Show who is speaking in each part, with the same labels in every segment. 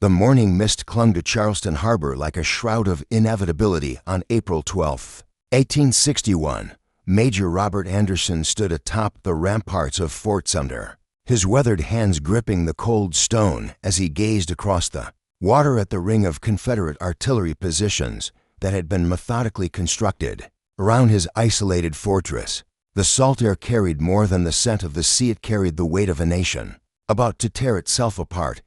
Speaker 1: The morning mist clung to Charleston Harbor like a shroud of inevitability on April 12, 1861. Major Robert Anderson stood atop the ramparts of Fort Sumter, his weathered hands gripping the cold stone as he gazed across the water at the ring of Confederate artillery positions that had been methodically constructed around his isolated fortress. The salt air carried more than the scent of the sea. It carried the weight of a nation about to tear itself apart.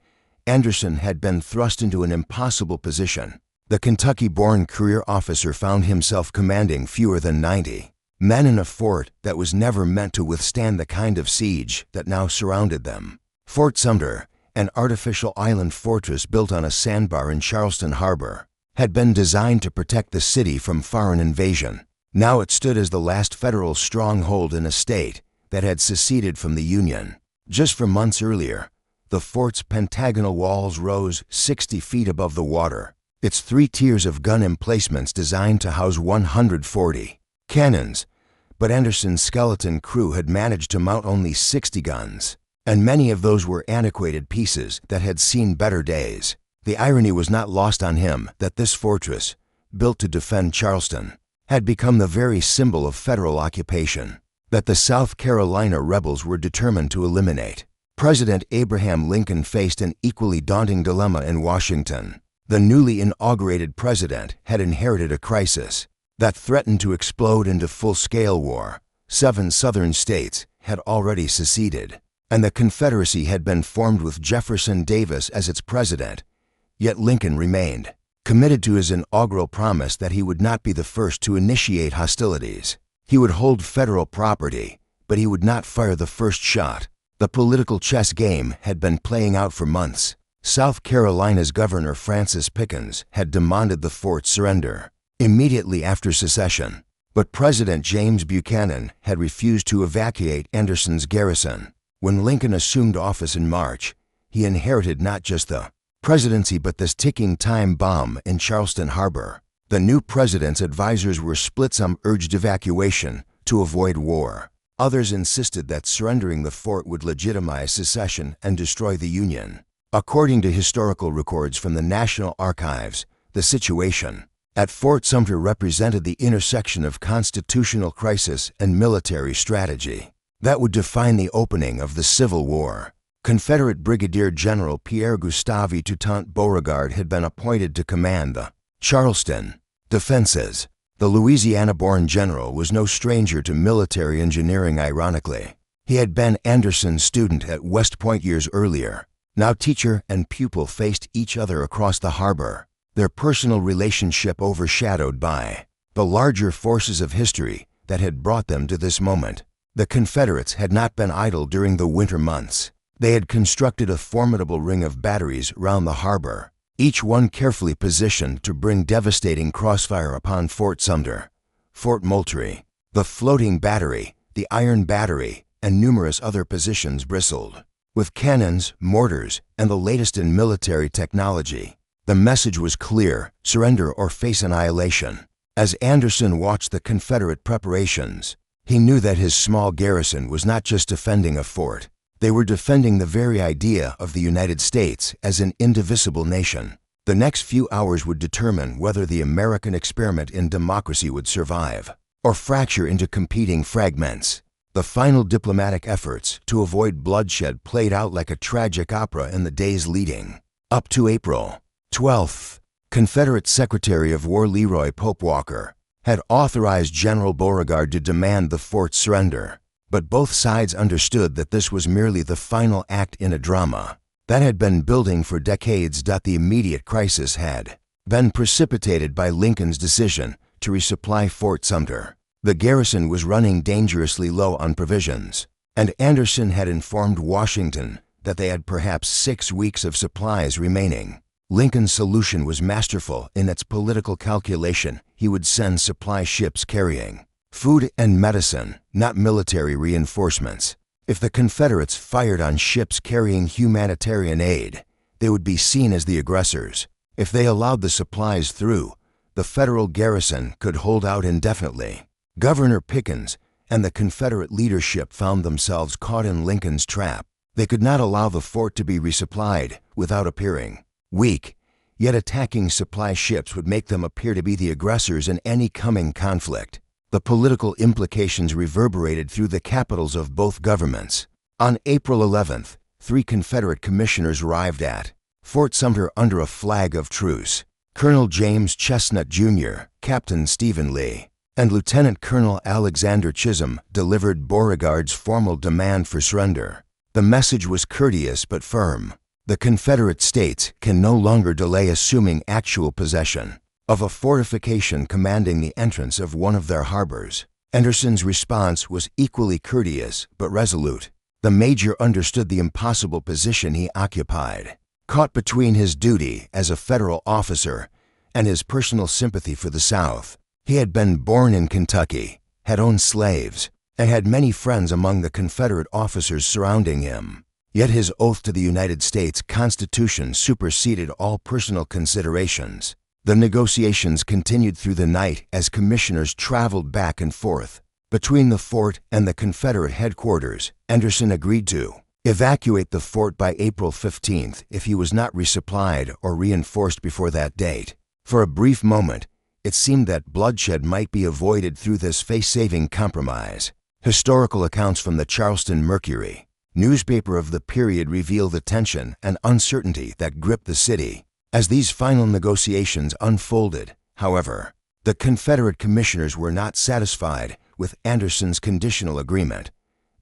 Speaker 1: Anderson had been thrust into an impossible position. The Kentucky-born career officer found himself commanding fewer than 90 men in a fort that was never meant to withstand the kind of siege that now surrounded them. Fort Sumter, an artificial island fortress built on a sandbar in Charleston Harbor, had been designed to protect the city from foreign invasion. Now it stood as the last federal stronghold in a state that had seceded from the Union. Just from months earlier, the fort's pentagonal walls rose 60 feet above the water, its 3 tiers of gun emplacements designed to house 140 cannons, but Anderson's skeleton crew had managed to mount only 60 guns, and many of those were antiquated pieces that had seen better days. The irony was not lost on him that this fortress, built to defend Charleston, had become the very symbol of federal occupation that the South Carolina rebels were determined to eliminate. President Abraham Lincoln faced an equally daunting dilemma in Washington. The newly inaugurated president had inherited a crisis that threatened to explode into full-scale war. 7 southern states had already seceded, and the Confederacy had been formed with Jefferson Davis as its president. Yet Lincoln remained committed to his inaugural promise that he would not be the first to initiate hostilities. He would hold federal property, but he would not fire the first shot. The political chess game had been playing out for months. South Carolina's Governor Francis Pickens had demanded the fort's surrender immediately after secession, but President James Buchanan had refused to evacuate Anderson's garrison. When Lincoln assumed office in March, he inherited not just the presidency but this ticking time bomb in Charleston Harbor. The new president's advisors were split. Some urged evacuation to avoid war. Others insisted that surrendering the fort would legitimize secession and destroy the Union. According to historical records from the National Archives, the situation at Fort Sumter represented the intersection of constitutional crisis and military strategy that would define the opening of the Civil War. Confederate Brigadier General Pierre Gustave Toutant Beauregard had been appointed to command the Charleston defenses. The Louisiana-born general was no stranger to military engineering. Ironically, he had been Anderson's student at West Point years earlier. Now teacher and pupil faced each other across the harbor, their personal relationship overshadowed by the larger forces of history that had brought them to this moment. The Confederates had not been idle during the winter months. They had constructed a formidable ring of batteries round the harbor, each one carefully positioned to bring devastating crossfire upon Fort Sumter, Fort Moultrie, the floating battery, the iron battery, and numerous other positions bristled with cannons, mortars, and the latest in military technology. The message was clear: surrender or face annihilation. As Anderson watched the Confederate preparations, he knew that his small garrison was not just defending a fort. They were defending the very idea of the United States as an indivisible nation. The next few hours would determine whether the American experiment in democracy would survive or fracture into competing fragments. The final diplomatic efforts to avoid bloodshed played out like a tragic opera in the days leading up to April 12th. Confederate Secretary of War Leroy Pope Walker had authorized General Beauregard to demand the fort's surrender. But both sides understood that this was merely the final act in a drama that had been building for decades. The immediate crisis had been precipitated by Lincoln's decision to resupply Fort Sumter. The garrison was running dangerously low on provisions, and Anderson had informed Washington that they had perhaps 6 weeks of supplies remaining. Lincoln's solution was masterful in its political calculation. He would send supply ships carrying food and medicine, not military reinforcements. If the Confederates fired on ships carrying humanitarian aid, they would be seen as the aggressors. If they allowed the supplies through, the federal garrison could hold out indefinitely. Governor Pickens and the Confederate leadership found themselves caught in Lincoln's trap. They could not allow the fort to be resupplied without appearing weak, yet attacking supply ships would make them appear to be the aggressors in any coming conflict. The political implications reverberated through the capitals of both governments. On April 11th, 3 Confederate commissioners arrived at Fort Sumter under a flag of truce. Colonel James Chestnut, Jr., Captain Stephen Lee, and Lieutenant Colonel Alexander Chisholm delivered Beauregard's formal demand for surrender. The message was courteous but firm. The Confederate States can no longer delay assuming actual possession of a fortification commanding the entrance of one of their harbors. Anderson's response was equally courteous but resolute. The major understood the impossible position he occupied. Caught between his duty as a federal officer and his personal sympathy for the South, he had been born in Kentucky, had owned slaves, and had many friends among the Confederate officers surrounding him. Yet his oath to the United States Constitution superseded all personal considerations. The negotiations continued through the night as commissioners traveled back and forth. Between the fort and the Confederate headquarters, Anderson agreed to evacuate the fort by April 15th if he was not resupplied or reinforced before that date. For a brief moment, it seemed that bloodshed might be avoided through this face-saving compromise. Historical accounts from the Charleston Mercury newspaper of the period reveal the tension and uncertainty that gripped the city. As these final negotiations unfolded, however, the Confederate commissioners were not satisfied with Anderson's conditional agreement.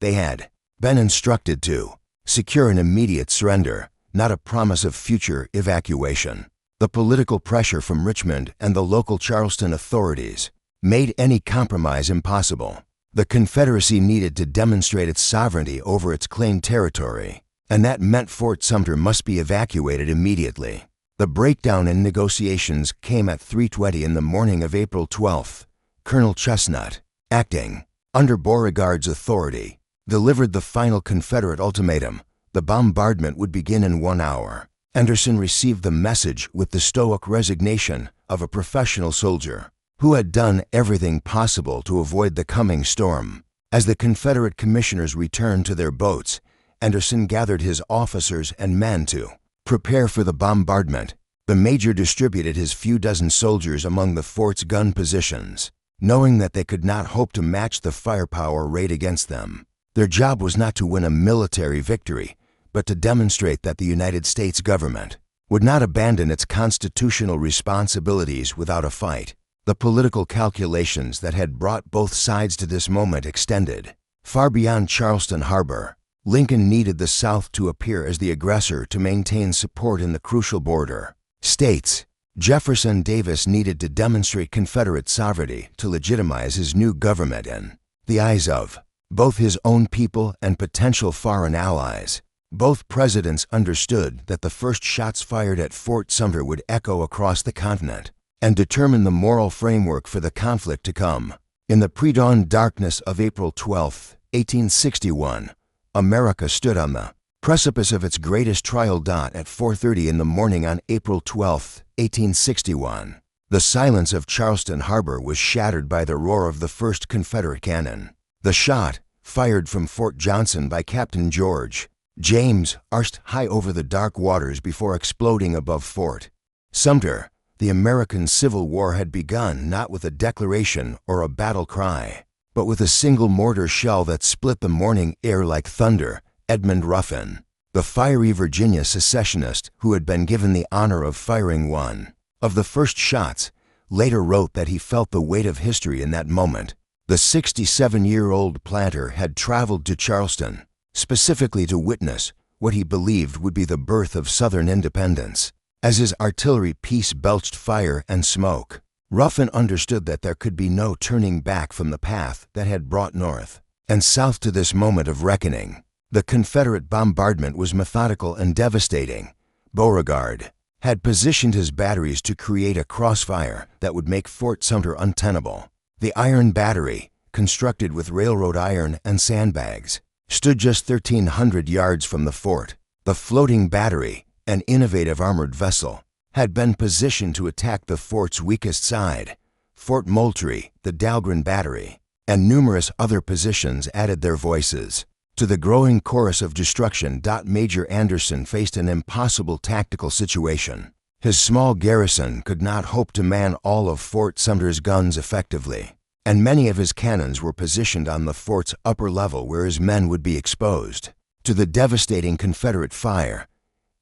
Speaker 1: They had been instructed to secure an immediate surrender, not a promise of future evacuation. The political pressure from Richmond and the local Charleston authorities made any compromise impossible. The Confederacy needed to demonstrate its sovereignty over its claimed territory, and that meant Fort Sumter must be evacuated immediately. The breakdown in negotiations came at 3:20 in the morning of April 12th. Colonel Chestnut, acting under Beauregard's authority, delivered the final Confederate ultimatum. The bombardment would begin in 1 hour. Anderson received the message with the stoic resignation of a professional soldier who had done everything possible to avoid the coming storm. As the Confederate commissioners returned to their boats, Anderson gathered his officers and men to prepare for the bombardment. The major distributed his few dozen soldiers among the fort's gun positions, knowing that they could not hope to match the firepower arrayed against them. Their job was not to win a military victory, but to demonstrate that the United States government would not abandon its constitutional responsibilities without a fight. The political calculations that had brought both sides to this moment extended far beyond Charleston Harbor. Lincoln needed the South to appear as the aggressor to maintain support in the crucial border states. Jefferson Davis needed to demonstrate Confederate sovereignty to legitimize his new government in the eyes of both his own people and potential foreign allies. Both presidents understood that the first shots fired at Fort Sumter would echo across the continent and determine the moral framework for the conflict to come. In the pre-dawn darkness of April 12, 1861, America stood on the precipice of its greatest trial. At 4:30 in the morning on April 12, 1861, the silence of Charleston Harbor was shattered by the roar of the first Confederate cannon. The shot, fired from Fort Johnson by Captain George James, arced high over the dark waters before exploding above Fort Sumter. The American Civil War had begun not with a declaration or a battle cry, but with a single mortar shell that split the morning air like thunder. Edmund Ruffin, the fiery Virginia secessionist who had been given the honor of firing one of the first shots, later wrote that he felt the weight of history in that moment. The 67-year-old planter had traveled to Charleston specifically to witness what he believed would be the birth of Southern independence. As his artillery piece belched fire and smoke, Ruffin understood that there could be no turning back from the path that had brought North and South to this moment of reckoning. The Confederate bombardment was methodical and devastating. Beauregard had positioned his batteries to create a crossfire that would make Fort Sumter untenable. The Iron Battery, constructed with railroad iron and sandbags, stood just 1,300 yards from the fort. The Floating Battery, an innovative armored vessel, had been positioned to attack the fort's weakest side. Fort Moultrie, the Dahlgren Battery, and numerous other positions added their voices. To the growing chorus of destruction, Major Anderson faced an impossible tactical situation. His small garrison could not hope to man all of Fort Sumter's guns effectively, and many of his cannons were positioned on the fort's upper level where his men would be exposed to the devastating Confederate fire.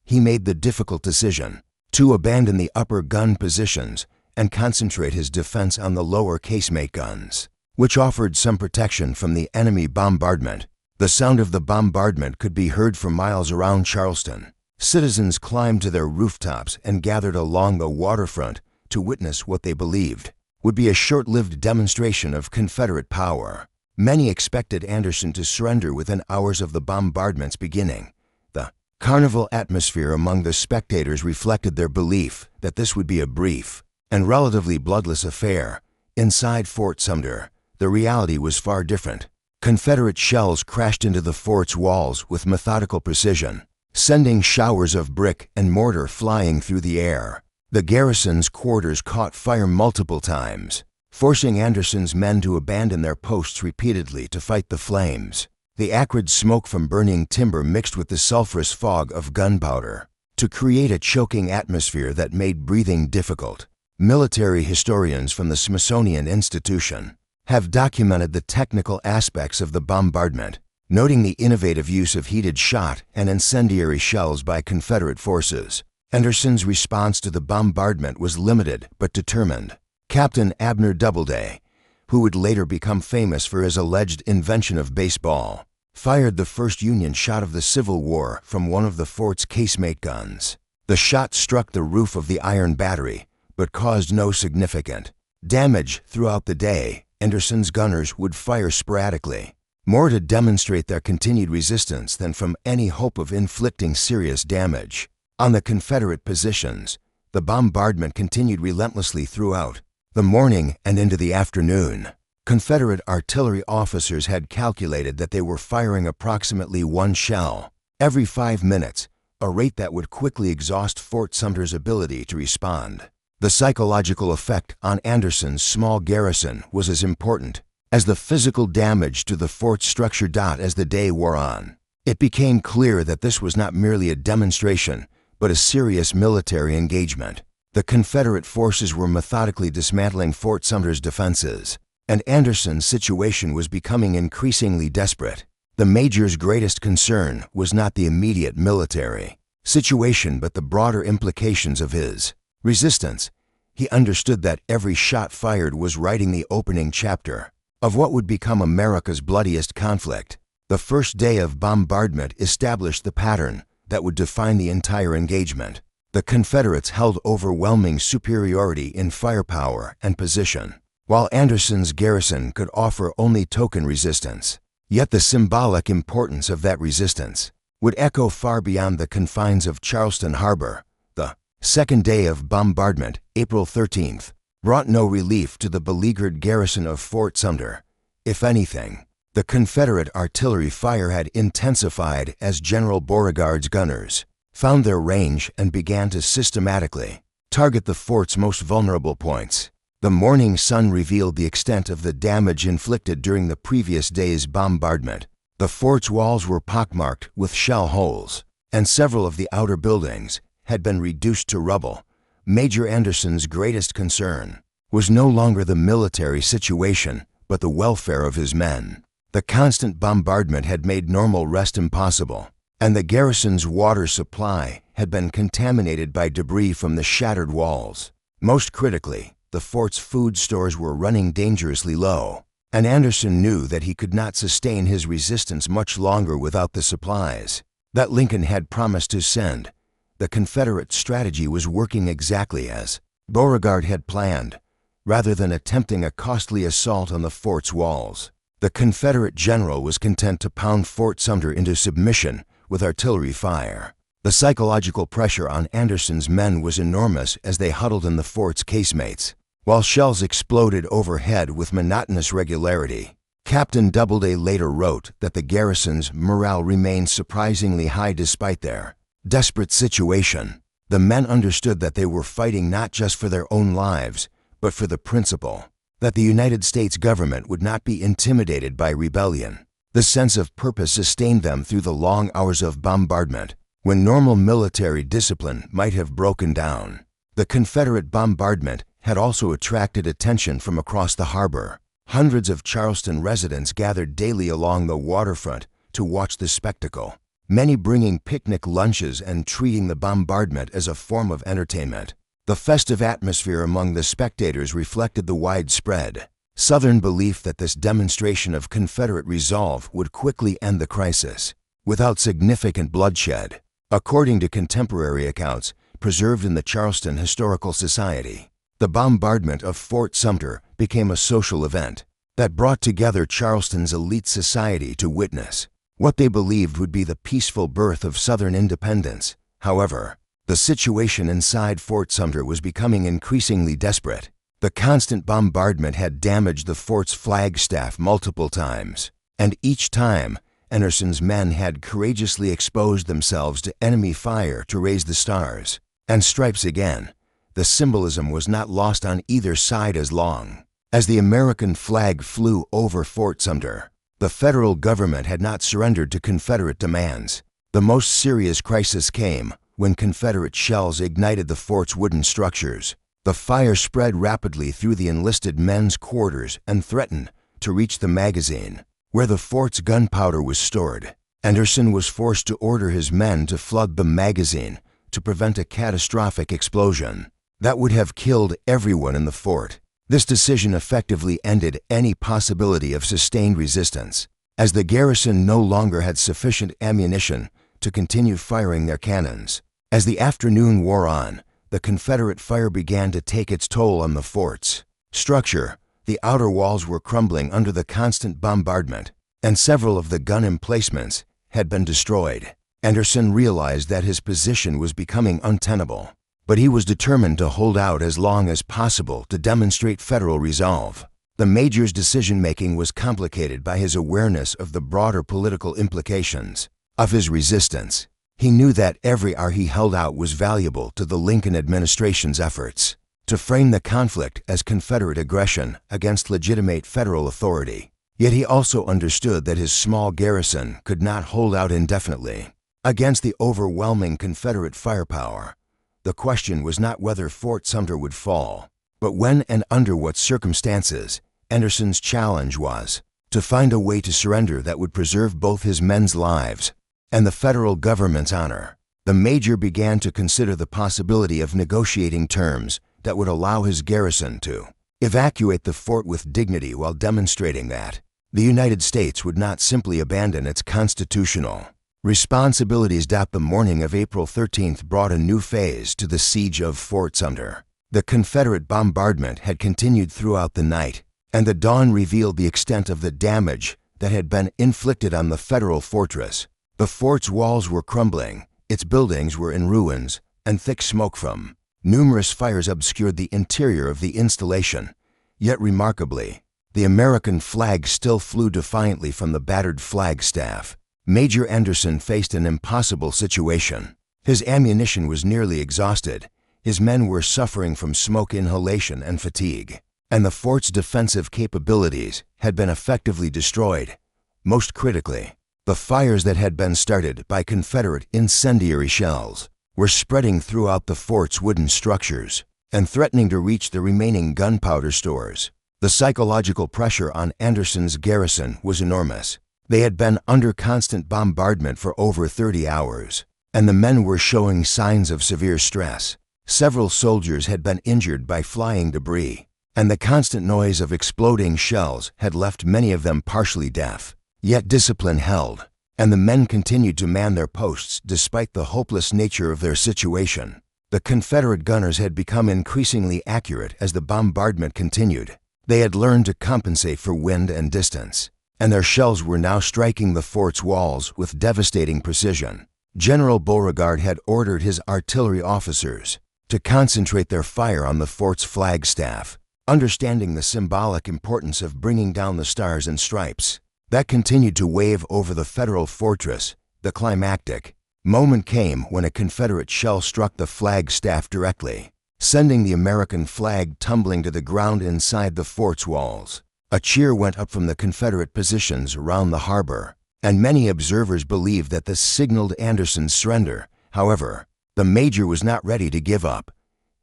Speaker 1: He made the difficult decision to abandon the upper gun positions and concentrate his defense on the lower casemate guns, which offered some protection from the enemy bombardment. The sound of the bombardment could be heard for miles around Charleston. Citizens climbed to their rooftops and gathered along the waterfront to witness what they believed would be a short-lived demonstration of Confederate power. Many expected Anderson to surrender within hours of the bombardment's beginning. The carnival atmosphere among the spectators reflected their belief that this would be a brief and relatively bloodless affair. Inside Fort Sumter, the reality was far different. Confederate shells crashed into the fort's walls with methodical precision, sending showers of brick and mortar flying through the air. The garrison's quarters caught fire multiple times, forcing Anderson's men to abandon their posts repeatedly to fight the flames. The acrid smoke from burning timber mixed with the sulfurous fog of gunpowder to create a choking atmosphere that made breathing difficult. Military historians from the Smithsonian Institution have documented the technical aspects of the bombardment, noting the innovative use of heated shot and incendiary shells by Confederate forces. Anderson's response to the bombardment was limited but determined. Captain Abner Doubleday, who would later become famous for his alleged invention of baseball, fired the first Union shot of the Civil War from one of the fort's casemate guns. The shot struck the roof of the iron battery, but caused no significant damage. Throughout the day, Anderson's gunners would fire sporadically, more to demonstrate their continued resistance than from any hope of inflicting serious damage. On the Confederate positions, the bombardment continued relentlessly throughout the morning and into the afternoon. Confederate artillery officers had calculated that they were firing approximately one shell every 5 minutes, a rate that would quickly exhaust Fort Sumter's ability to respond. The psychological effect on Anderson's small garrison was as important as the physical damage to the fort's structure. As the day wore on, it became clear that this was not merely a demonstration, but a serious military engagement. The Confederate forces were methodically dismantling Fort Sumter's defenses, and Anderson's situation was becoming increasingly desperate. The major's greatest concern was not the immediate military situation, but the broader implications of his resistance. He understood that every shot fired was writing the opening chapter of what would become America's bloodiest conflict. The first day of bombardment established the pattern that would define the entire engagement. The Confederates held overwhelming superiority in firepower and position, while Anderson's garrison could offer only token resistance. Yet the symbolic importance of that resistance would echo far beyond the confines of Charleston Harbor. The second day of bombardment, April 13th, brought no relief to the beleaguered garrison of Fort Sumter. If anything, the Confederate artillery fire had intensified as General Beauregard's gunners found their range and began to systematically target the fort's most vulnerable points. The morning sun revealed the extent of the damage inflicted during the previous day's bombardment. The fort's walls were pockmarked with shell holes, and several of the outer buildings had been reduced to rubble. Major Anderson's greatest concern was no longer the military situation, but the welfare of his men. The constant bombardment had made normal rest impossible, and the garrison's water supply had been contaminated by debris from the shattered walls. Most critically, the fort's food stores were running dangerously low, and Anderson knew that he could not sustain his resistance much longer without the supplies that Lincoln had promised to send. The Confederate strategy was working exactly as Beauregard had planned. Rather than attempting a costly assault on the fort's walls, the Confederate general was content to pound Fort Sumter into submission with artillery fire. The psychological pressure on Anderson's men was enormous as they huddled in the fort's casemates, while shells exploded overhead with monotonous regularity. Captain Doubleday later wrote that the garrison's morale remained surprisingly high despite their desperate situation. The men understood that they were fighting not just for their own lives, but for the principle that the United States government would not be intimidated by rebellion. The sense of purpose sustained them through the long hours of bombardment, when normal military discipline might have broken down. The Confederate bombardment had also attracted attention from across the harbor. Hundreds of Charleston residents gathered daily along the waterfront to watch the spectacle, many bringing picnic lunches and treating the bombardment as a form of entertainment. The festive atmosphere among the spectators reflected the widespread Southern belief that this demonstration of Confederate resolve would quickly end the crisis, without significant bloodshed. According to contemporary accounts preserved in the Charleston Historical Society, the bombardment of Fort Sumter became a social event that brought together Charleston's elite society to witness what they believed would be the peaceful birth of Southern independence. However, the situation inside Fort Sumter was becoming increasingly desperate. The constant bombardment had damaged the fort's flagstaff multiple times, and each time, Anderson's men had courageously exposed themselves to enemy fire to raise the stars and stripes again. The symbolism was not lost on either side as long as the American flag flew over Fort Sumter. The federal government had not surrendered to Confederate demands. The most serious crisis came when Confederate shells ignited the fort's wooden structures. The fire spread rapidly through the enlisted men's quarters and threatened to reach the magazine, where the fort's gunpowder was stored. Anderson was forced to order his men to flood the magazine to prevent a catastrophic explosion that would have killed everyone in the fort. This decision effectively ended any possibility of sustained resistance, as the garrison no longer had sufficient ammunition to continue firing their cannons. As the afternoon wore on, the Confederate fire began to take its toll on the fort's structure. The outer walls were crumbling under the constant bombardment, and several of the gun emplacements had been destroyed. Anderson realized that his position was becoming untenable, but he was determined to hold out as long as possible to demonstrate federal resolve. The major's decision-making was complicated by his awareness of the broader political implications of his resistance. He knew that every hour he held out was valuable to the Lincoln administration's efforts to frame the conflict as Confederate aggression against legitimate federal authority. Yet he also understood that his small garrison could not hold out indefinitely against the overwhelming Confederate firepower. The question was not whether Fort Sumter would fall, but when and under what circumstances. Anderson's challenge was to find a way to surrender that would preserve both his men's lives and the federal government's honor. The major began to consider the possibility of negotiating terms that would allow his garrison to evacuate the fort with dignity while demonstrating that the United States would not simply abandon its constitutional responsibilities. The morning of April 13th brought a new phase to the siege of Fort Sumter. The Confederate bombardment had continued throughout the night, and the dawn revealed the extent of the damage that had been inflicted on the federal fortress. The fort's walls were crumbling, its buildings were in ruins, and thick smoke from numerous fires obscured the interior of the installation. Yet remarkably, the American flag still flew defiantly from the battered flagstaff. Major Anderson faced an impossible situation. His ammunition was nearly exhausted, his men were suffering from smoke inhalation and fatigue, and the fort's defensive capabilities had been effectively destroyed. Most critically, the fires that had been started by Confederate incendiary shells were spreading throughout the fort's wooden structures and threatening to reach the remaining gunpowder stores. The psychological pressure on Anderson's garrison was enormous. They had been under constant bombardment for over 30 hours, and the men were showing signs of severe stress. Several soldiers had been injured by flying debris, and the constant noise of exploding shells had left many of them partially deaf. Yet discipline held, and the men continued to man their posts despite the hopeless nature of their situation. The Confederate gunners had become increasingly accurate as the bombardment continued. They had learned to compensate for wind and distance, and their shells were now striking the fort's walls with devastating precision. General Beauregard had ordered his artillery officers to concentrate their fire on the fort's flagstaff, understanding the symbolic importance of bringing down the stars and stripes that continued to wave over the federal fortress. The climactic moment came when a Confederate shell struck the flagstaff directly, sending the American flag tumbling to the ground inside the fort's walls. A cheer went up from the Confederate positions around the harbor, and many observers believed that this signaled Anderson's surrender. However, the major was not ready to give up.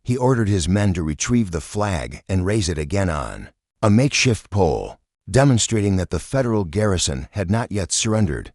Speaker 1: He ordered his men to retrieve the flag and raise it again on a makeshift pole, demonstrating that the Federal garrison had not yet surrendered.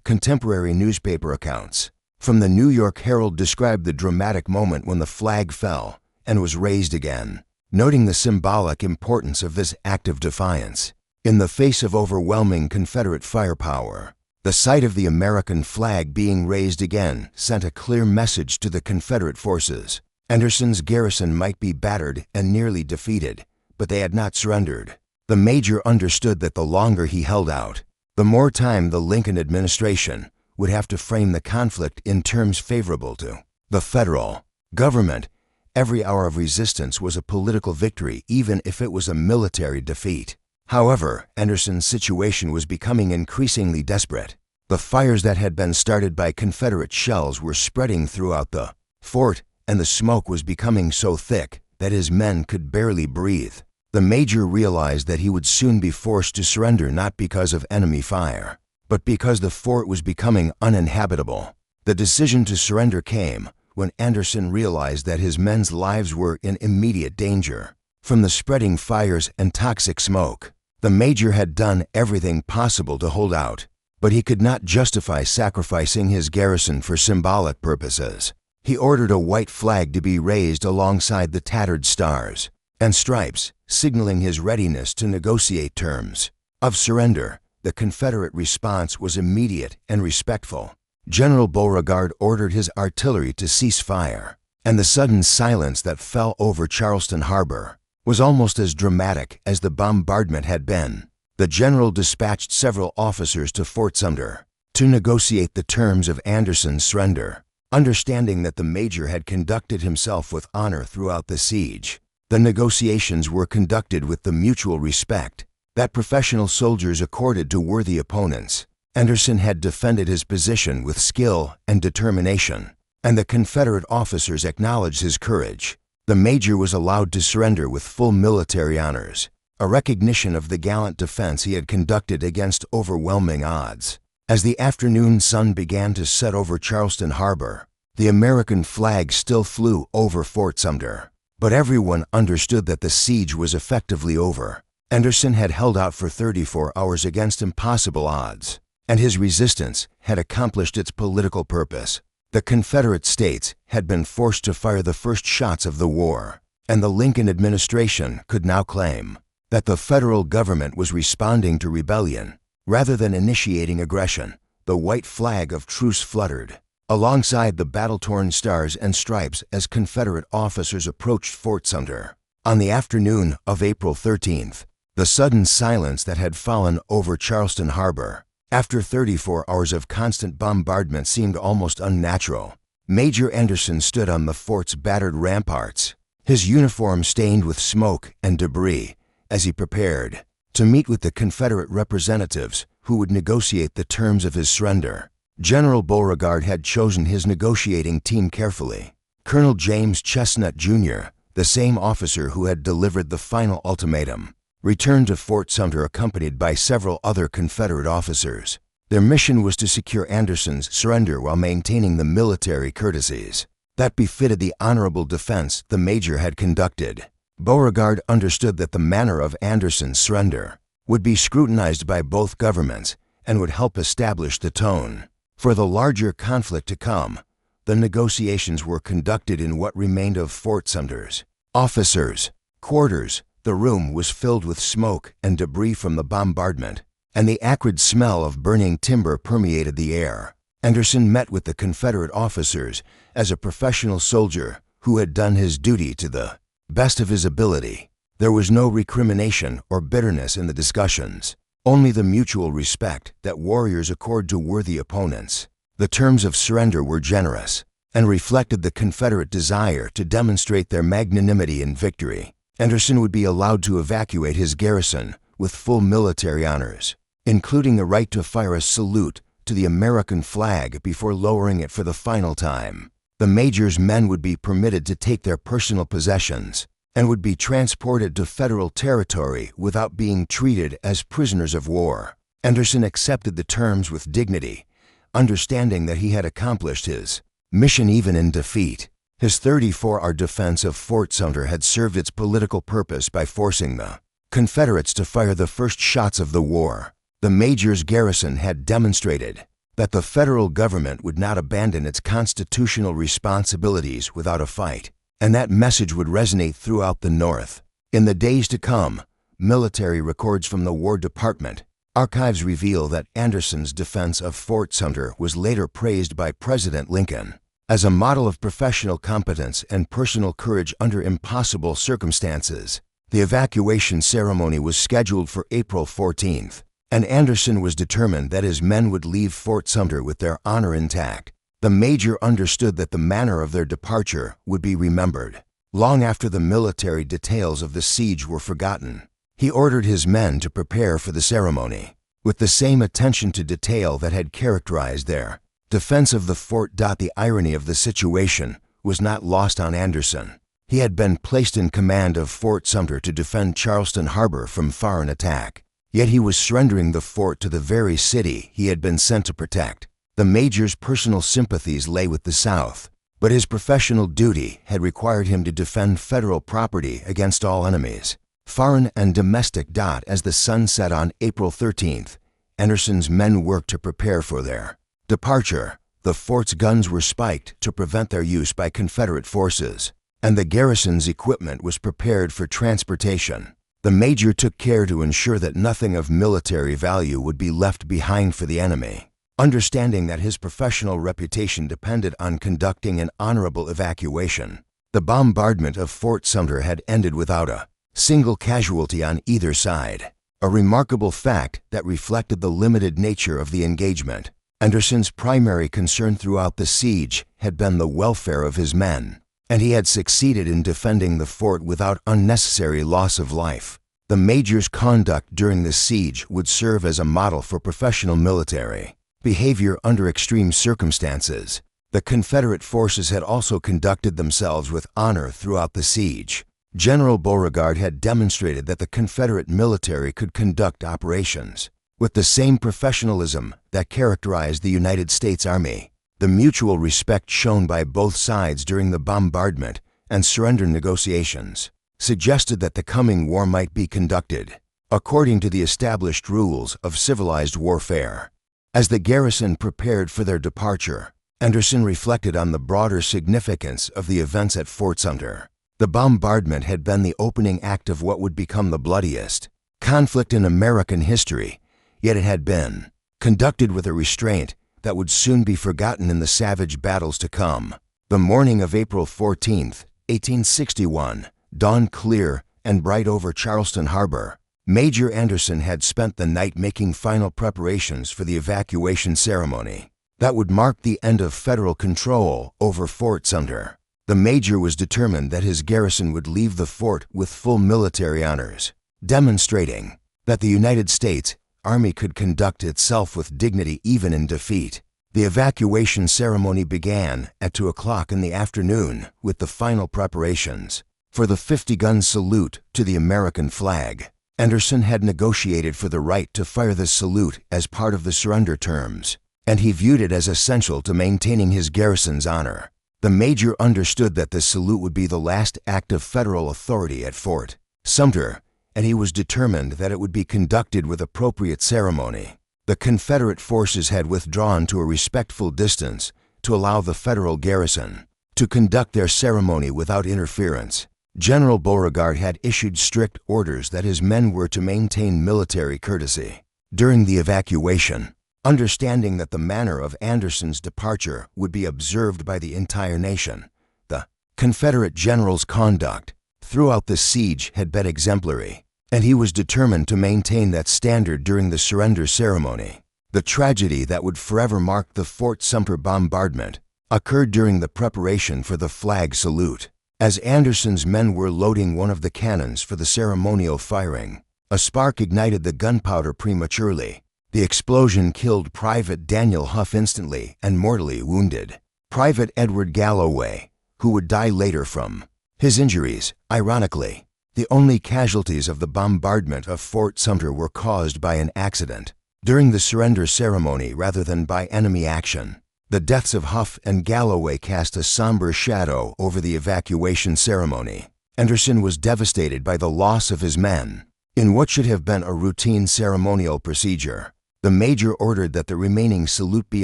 Speaker 1: Contemporary newspaper accounts from the New York Herald described the dramatic moment when the flag fell and was raised again, noting the symbolic importance of this act of defiance. In the face of overwhelming Confederate firepower, the sight of the American flag being raised again sent a clear message to the Confederate forces. Anderson's garrison might be battered and nearly defeated, but they had not surrendered. The major understood that the longer he held out, the more time the Lincoln administration would have to frame the conflict in terms favorable to the Federal government. Every hour of resistance was a political victory, even if it was a military defeat. However, Anderson's situation was becoming increasingly desperate. The fires that had been started by Confederate shells were spreading throughout the fort, and the smoke was becoming so thick that his men could barely breathe. The major realized that he would soon be forced to surrender, not because of enemy fire, but because the fort was becoming uninhabitable. The decision to surrender came when Anderson realized that his men's lives were in immediate danger from the spreading fires and toxic smoke. The major had done everything possible to hold out, but he could not justify sacrificing his garrison for symbolic purposes. He ordered a white flag to be raised alongside the tattered stars and stripes, signaling his readiness to negotiate terms of surrender. The Confederate response was immediate and respectful. General Beauregard ordered his artillery to cease fire, and the sudden silence that fell over Charleston Harbor was almost as dramatic as the bombardment had been. The general dispatched several officers to Fort Sumter to negotiate the terms of Anderson's surrender. Understanding that the major had conducted himself with honor throughout the siege, the negotiations were conducted with the mutual respect that professional soldiers accorded to worthy opponents. Anderson had defended his position with skill and determination, and the Confederate officers acknowledged his courage. The major was allowed to surrender with full military honors, a recognition of the gallant defense he had conducted against overwhelming odds. As the afternoon sun began to set over Charleston Harbor, the American flag still flew over Fort Sumter, but everyone understood that the siege was effectively over. Anderson had held out for 34 hours against impossible odds, and his resistance had accomplished its political purpose. The Confederate States had been forced to fire the first shots of the war, and the Lincoln administration could now claim that the federal government was responding to rebellion rather than initiating aggression. The white flag of truce fluttered alongside the battle-torn stars and stripes as Confederate officers approached Fort Sumter. On the afternoon of April 13th, the sudden silence that had fallen over Charleston Harbor after 34 hours of constant bombardment seemed almost unnatural. Major Anderson stood on the fort's battered ramparts, his uniform stained with smoke and debris, as he prepared to meet with the Confederate representatives who would negotiate the terms of his surrender. General Beauregard had chosen his negotiating team carefully. Colonel James Chestnut, Jr., the same officer who had delivered the final ultimatum, returned to Fort Sumter accompanied by several other Confederate officers. Their mission was to secure Anderson's surrender while maintaining the military courtesies that befitted the honorable defense the major had conducted. Beauregard understood that the manner of Anderson's surrender would be scrutinized by both governments and would help establish the tone for the larger conflict to come. The negotiations were conducted in what remained of Fort Sumter's officers' quarters. The room was filled with smoke and debris from the bombardment, and the acrid smell of burning timber permeated the air. Anderson met with the Confederate officers as a professional soldier who had done his duty to the best of his ability. There was no recrimination or bitterness in the discussions, only the mutual respect that warriors accord to worthy opponents. The terms of surrender were generous and reflected the Confederate desire to demonstrate their magnanimity in victory. Anderson would be allowed to evacuate his garrison with full military honors, including the right to fire a salute to the American flag before lowering it for the final time. The major's men would be permitted to take their personal possessions and would be transported to federal territory without being treated as prisoners of war. Anderson accepted the terms with dignity, understanding that he had accomplished his mission even in defeat. His 34-hour defense of Fort Sumter had served its political purpose by forcing the Confederates to fire the first shots of the war. The major's garrison had demonstrated that the federal government would not abandon its constitutional responsibilities without a fight, and that message would resonate throughout the North. In the days to come, military records from the War Department archives reveal that Anderson's defense of Fort Sumter was later praised by President Lincoln as a model of professional competence and personal courage under impossible circumstances. The evacuation ceremony was scheduled for April 14th, and Anderson was determined that his men would leave Fort Sumter with their honor intact. The major understood that the manner of their departure would be remembered long after the military details of the siege were forgotten. He ordered his men to prepare for the ceremony with the same attention to detail that had characterized their defense of the fort. The irony of the situation was not lost on Anderson. He had been placed in command of Fort Sumter to defend Charleston Harbor from foreign attack, yet he was surrendering the fort to the very city he had been sent to protect. The major's personal sympathies lay with the South, but his professional duty had required him to defend federal property against all enemies, foreign and domestic. As the sun set on April 13th, Anderson's men worked to prepare for their departure. The fort's guns were spiked to prevent their use by Confederate forces, and the garrison's equipment was prepared for transportation. The major took care to ensure that nothing of military value would be left behind for the enemy. Understanding that his professional reputation depended on conducting an honorable evacuation, the bombardment of Fort Sumter had ended without a single casualty on either side, a remarkable fact that reflected the limited nature of the engagement. Anderson's primary concern throughout the siege had been the welfare of his men, and he had succeeded in defending the fort without unnecessary loss of life. The major's conduct during the siege would serve as a model for professional military behavior under extreme circumstances. The Confederate forces had also conducted themselves with honor throughout the siege. General Beauregard had demonstrated that the Confederate military could conduct operations with the same professionalism that characterized the United States Army. The mutual respect shown by both sides during the bombardment and surrender negotiations suggested that the coming war might be conducted according to the established rules of civilized warfare. As the garrison prepared for their departure, Anderson reflected on the broader significance of the events at Fort Sumter. The bombardment had been the opening act of what would become the bloodiest conflict in American history, yet it had been conducted with a restraint that would soon be forgotten in the savage battles to come. The morning of April 14th, 1861, dawned clear and bright over Charleston Harbor. Major Anderson had spent the night making final preparations for the evacuation ceremony that would mark the end of federal control over Fort Sumter. The major was determined that his garrison would leave the fort with full military honors, demonstrating that the United States Army could conduct itself with dignity even in defeat. The evacuation ceremony began at 2 o'clock in the afternoon with the final preparations for the 50-gun salute to the American flag. Anderson had negotiated for the right to fire the salute as part of the surrender terms, and he viewed it as essential to maintaining his garrison's honor. The major understood that the salute would be the last act of federal authority at Fort Sumter, and he was determined that it would be conducted with appropriate ceremony. The Confederate forces had withdrawn to a respectful distance to allow the federal garrison to conduct their ceremony without interference. General Beauregard had issued strict orders that his men were to maintain military courtesy during the evacuation, understanding that the manner of Anderson's departure would be observed by the entire nation. The Confederate general's conduct throughout the siege had been exemplary, and he was determined to maintain that standard during the surrender ceremony. The tragedy that would forever mark the Fort Sumter bombardment occurred during the preparation for the flag salute. As Anderson's men were loading one of the cannons for the ceremonial firing, a spark ignited the gunpowder prematurely. The explosion killed Private Daniel Huff instantly and mortally wounded Private Edward Galloway, who would die later from His injuries, ironically, the only casualties of the bombardment of Fort Sumter, were caused by an accident during the surrender ceremony rather than by enemy action. The deaths of Huff and Galloway cast a somber shadow over the evacuation ceremony. Anderson was devastated by the loss of his men. In what should have been a routine ceremonial procedure, the major ordered that the remaining salute be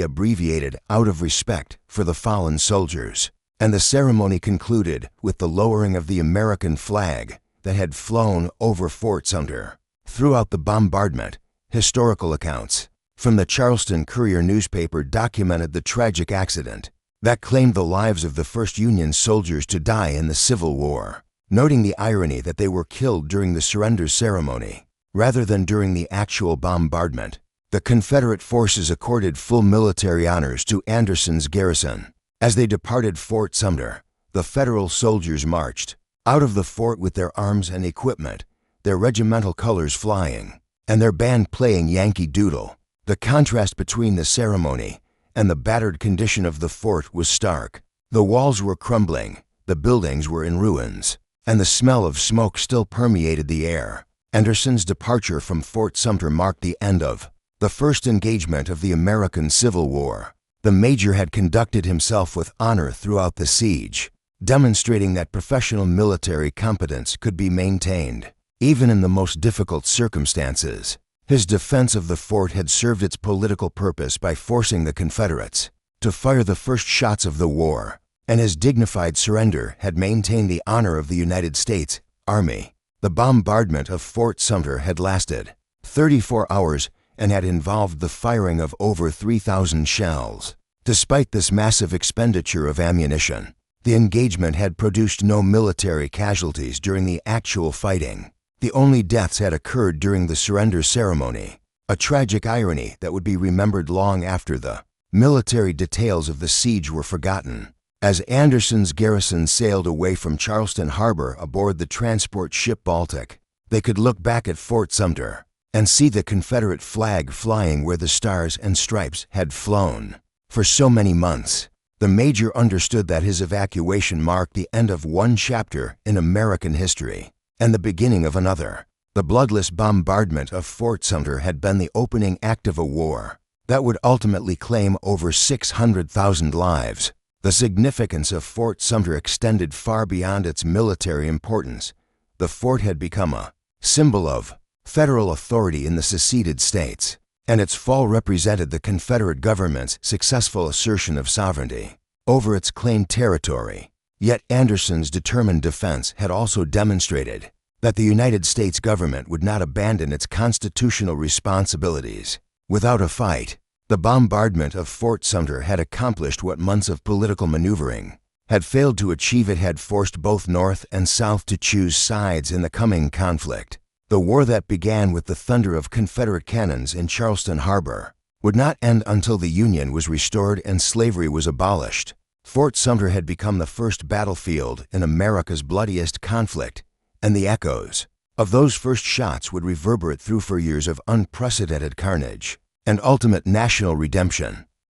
Speaker 1: abbreviated out of respect for the fallen soldiers, and the ceremony concluded with the lowering of the American flag that had flown over Fort Sumter. Throughout the bombardment, historical accounts from the Charleston Courier newspaper documented the tragic accident that claimed the lives of the first Union soldiers to die in the Civil War, noting the irony that they were killed during the surrender ceremony rather than during the actual bombardment. The Confederate forces accorded full military honors to Anderson's garrison. As they departed Fort Sumter, the Federal soldiers marched out of the fort with their arms and equipment, their regimental colors flying, and their band playing Yankee Doodle. The contrast between the ceremony and the battered condition of the fort was stark. The walls were crumbling, the buildings were in ruins, and the smell of smoke still permeated the air. Anderson's departure from Fort Sumter marked the end of the first engagement of the American Civil War. The major had conducted himself with honor throughout the siege, demonstrating that professional military competence could be maintained, even in the most difficult circumstances. His defense of the fort had served its political purpose by forcing the Confederates to fire the first shots of the war, and his dignified surrender had maintained the honor of the United States Army. The bombardment of Fort Sumter had lasted 34 hours and had involved the firing of over 3,000 shells. Despite this massive expenditure of ammunition, the engagement had produced no military casualties during the actual fighting. The only deaths had occurred during the surrender ceremony, a tragic irony that would be remembered long after the military details of the siege were forgotten. As Anderson's garrison sailed away from Charleston Harbor aboard the transport ship Baltic, they could look back at Fort Sumter and see the Confederate flag flying where the stars and stripes had flown. For so many months, the major understood that his evacuation marked the end of one chapter in American history and the beginning of another. The bloodless bombardment of Fort Sumter had been the opening act of a war that would ultimately claim over 600,000 lives. The significance of Fort Sumter extended far beyond its military importance. The fort had become a symbol of federal authority in the seceded states, and its fall represented the Confederate government's successful assertion of sovereignty over its claimed territory. Yet Anderson's determined defense had also demonstrated that the United States government would not abandon its constitutional responsibilities. Without a fight, the bombardment of Fort Sumter had accomplished what months of political maneuvering had failed to achieve. It had forced both North and South to choose sides in the coming conflict. The war that began with the thunder of Confederate cannons in Charleston Harbor would not end until the Union was restored and slavery was abolished. Fort Sumter had become the first battlefield in America's bloodiest conflict, and the echoes of those first shots would reverberate through for years of unprecedented carnage and ultimate national redemption.